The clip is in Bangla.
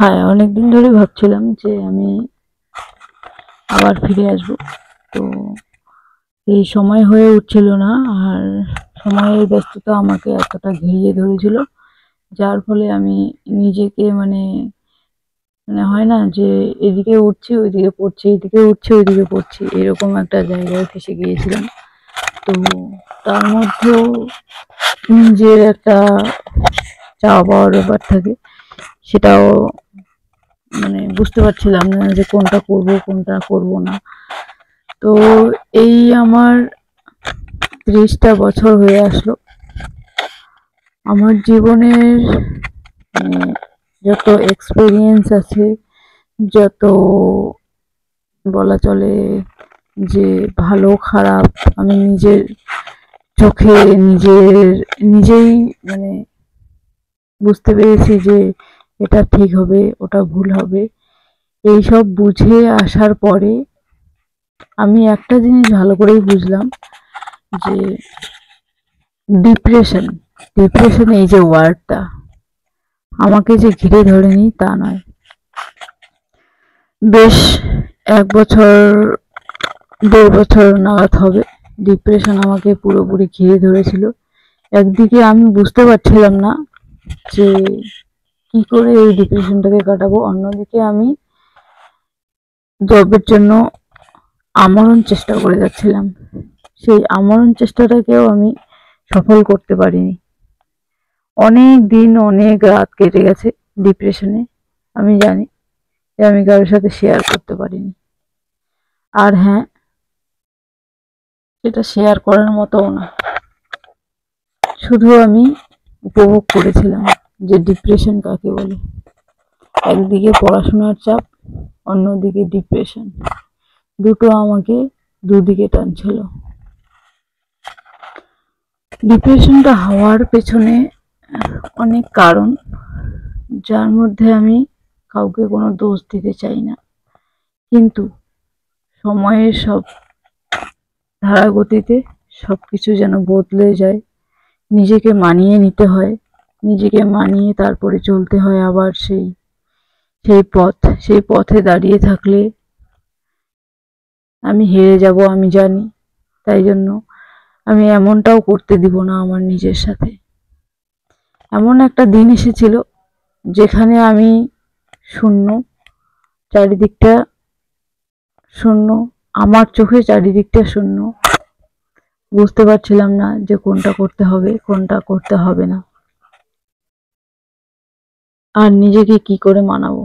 হ্যাঁ, অনেকদিন ধরে ভাবছিলাম যে আমি আবার ফিরে আসবো। তো এই সময় হয়ে উঠছিল না। আর সময়ের ব্যস্ততা আমাকে এতটা ঘিরিয়ে ধরেছিল, যার ফলে আমি নিজেকে মানে মানে হয় না যে এদিকে উঠছি ওইদিকে পড়ছি, এদিকে উঠছি ওইদিকে পড়ছি, এরকম একটা জায়গায় ফেসে গিয়েছিলাম। তো তার মধ্যেও নিজের একটা চাওয়া পাওয়ার ব্যাপার থাকে, সেটাও মানে বুঝতে পারছিলাম না যে কোনটা করব কোনটা করব না। তো এই আমার 30টা বছর হয়ে আসলো। আমার জীবনের মানে যত এক্সপিরিয়েন্স আছে, যত বলা চলে যে ভালো খারাপ, আমি নিজের চোখে নিজেই মানে বুঝতে পেরেছি যে এটা ঠিক হবে ওটা ভুল হবে। এইসব বুঝে আসার পরে আমি একটা জিনিস ভালো করেই বুঝলাম যে ডিপ্রেশন ডিপ্রেশন এই যে ওয়ার্ডটা আমাকে যে ঘিরে ধরেনি তা নয়। বেশ 1 বছর 1.5 বছর নাগাদ হবে ডিপ্রেশন আমাকে পুরোপুরি ঘিরে ধরেছিল। একদিকে আমি বুঝতে পারছিলাম না যে কি করে এই ডিপ্রেশনটাকে কাটাবো, অন্যদিকে আমি জবের জন্য আমরণ চেষ্টা করে যাচ্ছিলাম। সেই আমরণ চেষ্টাটাকেও আমি সফল করতে পারিনি। অনেক দিন অনেক রাত কেটে গেছে ডিপ্রেশনে। আমি জানি যে আমি কারোর সাথে শেয়ার করতে পারিনি। আর হ্যাঁ, সেটা শেয়ার করার মতোও না। শুধু আমি উপভোগ করেছিলাম যে ডিপ্রেশন কাকে বলে। একদিকে পড়াশোনার চাপ, অন্যদিকে ডিপ্রেশন, দুটো আমাকে দুদিকে টানছিল। ডিপ্রেশনটা হওয়ার পেছনে অনেক কারণ, যার মধ্যে আমি কাউকে কোনো দোষ দিতে চাই না। কিন্তু সময়ের সব ধারাগতিতে সবকিছু যেন বদলে যায়, নিজেকে মানিয়ে নিতে হয়, নিজেকে মানিয়ে তারপরে চলতে হয় আবার সেই পথে দাঁড়িয়ে থাকলে আমি হেরে যাব আমি জানি। তাই জন্য আমি এমনটাও করতে দিব না আমার নিজের সাথে। এমন একটা দিন এসেছিল যেখানে আমি শূন্য, চারিদিকটা শূন্য, আমার চোখে চারিদিকটা শূন্য। বুঝতে পারছিলাম না যে কোনটা করতে হবে কোনটা করতে হবে না, আর নিজেকে কি করে মানাবো।